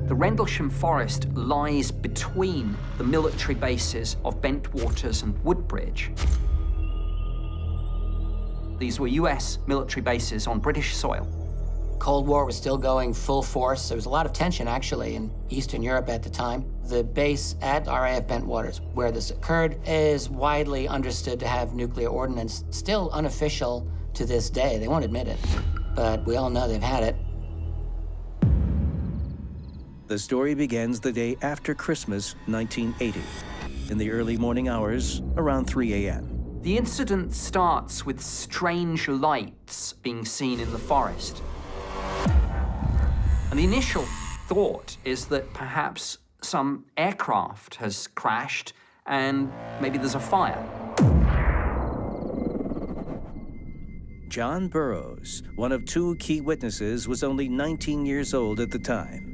The Rendlesham Forest lies between the military bases of Bentwaters and Woodbridge. These were US military bases on British soil. Cold War was still going full force. There was a lot of tension, actually, in Eastern Europe at the time. The base at RAF Bentwaters, where this occurred, is widely understood to have nuclear ordnance, still unofficial to this day. They won't admit it, but we all know they've had it. The story begins the day after Christmas, 1980, in the early morning hours, around 3 a.m. The incident starts with strange lights being seen in the forest. And the initial thought is that perhaps some aircraft has crashed and maybe there's a fire. John Burroughs, one of two key witnesses, was only 19 years old at the time.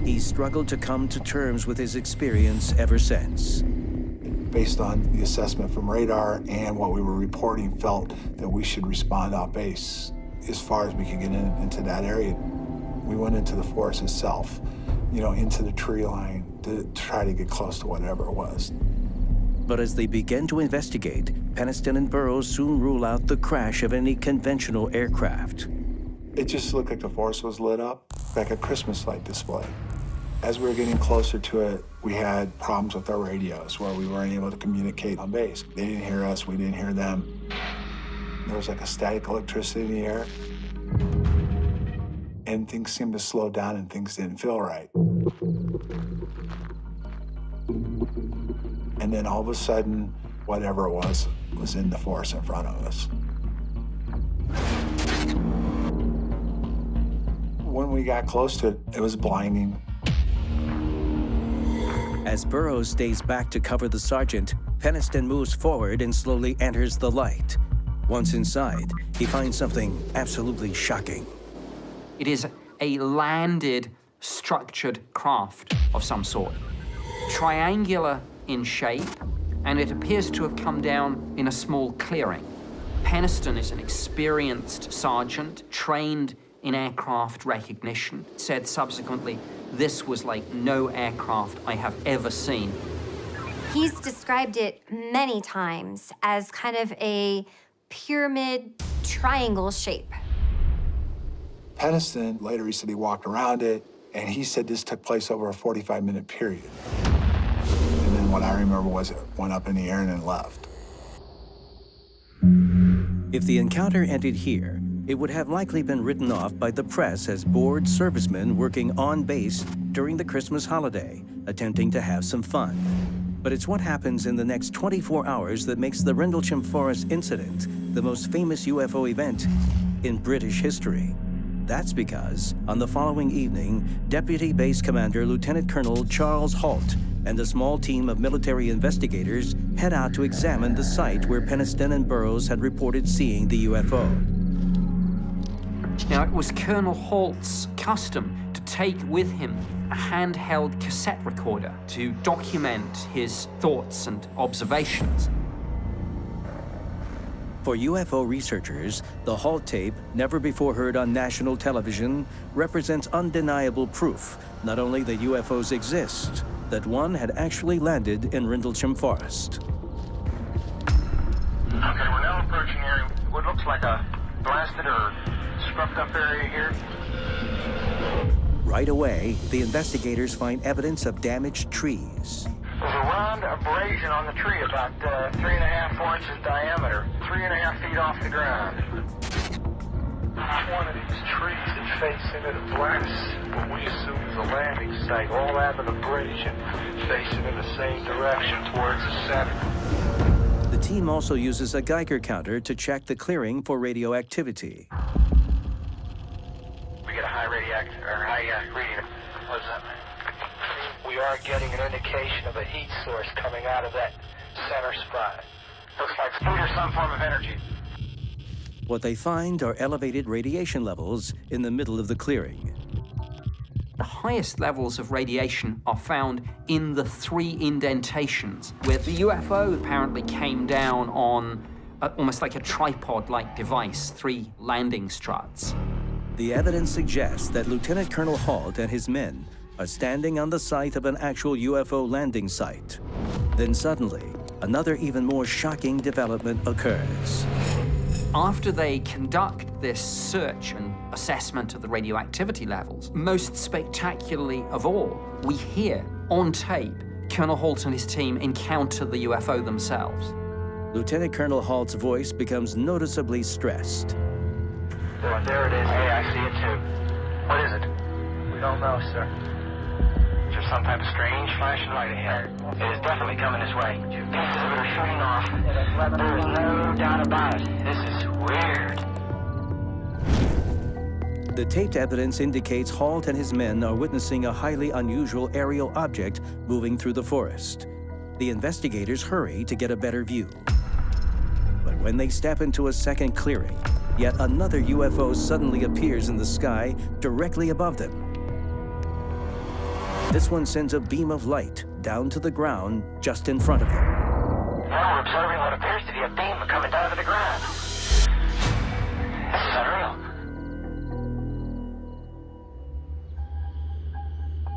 He struggled to come to terms with his experience ever since. Based on the assessment from radar and what we were reporting, felt that we should respond off base as far as we could get into that area. We went into the forest itself, into the tree line to try to get close to whatever it was. But as they begin to investigate, Peniston and Burroughs soon rule out the crash of any conventional aircraft. It just looked like the forest was lit up, like a Christmas light display. As we were getting closer to it, we had problems with our radios where we weren't able to communicate on base. They didn't hear us, we didn't hear them. There was like a static electricity in the air. And things seemed to slow down and things didn't feel right. And then all of a sudden, whatever it was in the forest in front of us. When we got close to it, it was blinding. As Burroughs stays back to cover the sergeant, Peniston moves forward and slowly enters the light. Once inside, he finds something absolutely shocking. It is a landed, structured craft of some sort. Triangular in shape, and it appears to have come down in a small clearing. Peniston is an experienced sergeant, trained in aircraft recognition, said subsequently, "This was like no aircraft I have ever seen." He's described it many times as kind of a pyramid triangle shape. Peniston, later he said he walked around it, and he said this took place over a 45-minute period. And then what I remember was it went up in the air and then left. If the encounter ended here, it would have likely been written off by the press as bored servicemen working on base during the Christmas holiday, attempting to have some fun. But it's what happens in the next 24 hours that makes the Rendlesham Forest incident the most famous UFO event in British history. That's because, on the following evening, Deputy Base Commander Lieutenant Colonel Charles Halt and a small team of military investigators head out to examine the site where Peniston and Burroughs had reported seeing the UFO. Now, it was Colonel Halt's custom to take with him a handheld cassette recorder to document his thoughts and observations. For UFO researchers, the Halt tape, never before heard on national television, represents undeniable proof not only that UFOs exist, that one had actually landed in Rendlesham Forest. Okay, we're now approaching area. What looks like a blasted or scrubbed up area here. Right away, the investigators find evidence of damaged trees. There's a round abrasion on the tree about 3.5 4 inches diameter, 3.5 feet off the ground. One of these trees is facing at a blast, what we assume is a landing site, all having a abrasion, facing in the same direction towards the center. The team also uses a Geiger counter to check the clearing for radioactivity. We get a high reading. What does that mean? We are getting an indication of a heat source coming out of that center spot. Looks like heat or some form of energy. What they find are elevated radiation levels in the middle of the clearing. The highest levels of radiation are found in the 3 indentations, where the UFO apparently came down on almost like a tripod-like device, 3 landing struts. The evidence suggests that Lieutenant Colonel Halt and his men are standing on the site of an actual UFO landing site. Then suddenly, another even more shocking development occurs. After they conduct this search and assessment of the radioactivity levels, most spectacularly of all, we hear on tape Colonel Halt and his team encounter the UFO themselves. Lieutenant Colonel Halt's voice becomes noticeably stressed. Oh, there it is. Hey, I see it too. What is it? We don't know, sir. Is there some type of strange flashing light ahead? It is definitely coming this way. Pieces of it are shooting off. There is no doubt about it. This is weird. The taped evidence indicates Halt and his men are witnessing a highly unusual aerial object moving through the forest. The investigators hurry to get a better view. But when they step into a second clearing, yet another UFO suddenly appears in the sky directly above them. This one sends a beam of light down to the ground just in front of them. Now we're observing what appears to be a beam coming down to the ground. This is unreal.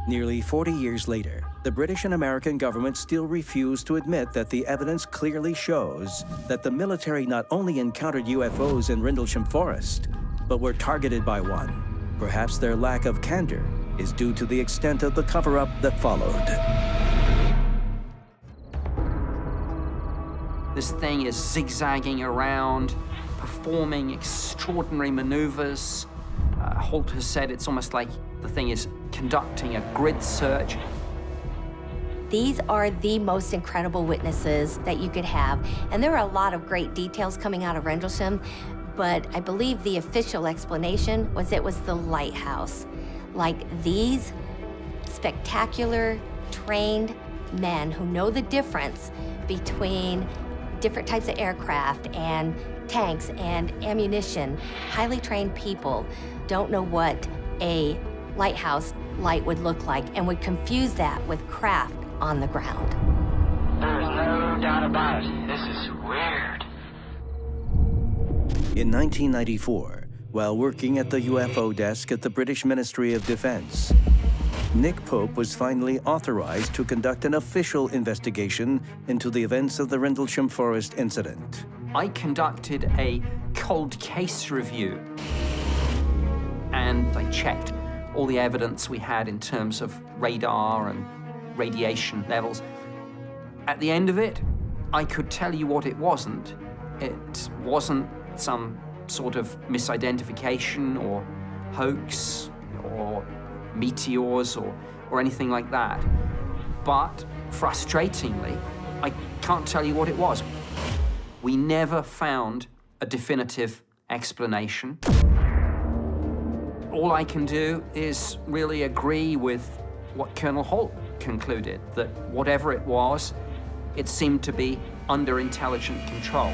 Nearly 40 years later, the British and American government still refuse to admit that the evidence clearly shows that the military not only encountered UFOs in Rendlesham Forest, but were targeted by one. Perhaps their lack of candor is due to the extent of the cover-up that followed. This thing is zigzagging around, performing extraordinary maneuvers. Halt has said it's almost like the thing is conducting a grid search. These are the most incredible witnesses that you could have. And there are a lot of great details coming out of Rendlesham, but I believe the official explanation was it was the lighthouse. Like these spectacular, trained men who know the difference between different types of aircraft and tanks and ammunition, highly trained people don't know what a lighthouse light would look like and would confuse that with craft on the ground. There is no doubt about it. This is weird. In 1994, while working at the UFO desk at the British Ministry of Defense, Nick Pope was finally authorized to conduct an official investigation into the events of the Rendlesham Forest incident. I conducted a cold case review, and I checked all the evidence we had in terms of radar and radiation levels. At the end of it, I could tell you what it wasn't. It wasn't some sort of misidentification or hoax or meteors or anything like that. But frustratingly, I can't tell you what it was. We never found a definitive explanation. All I can do is really agree with what Colonel Halt concluded, that whatever it was, it seemed to be under intelligent control.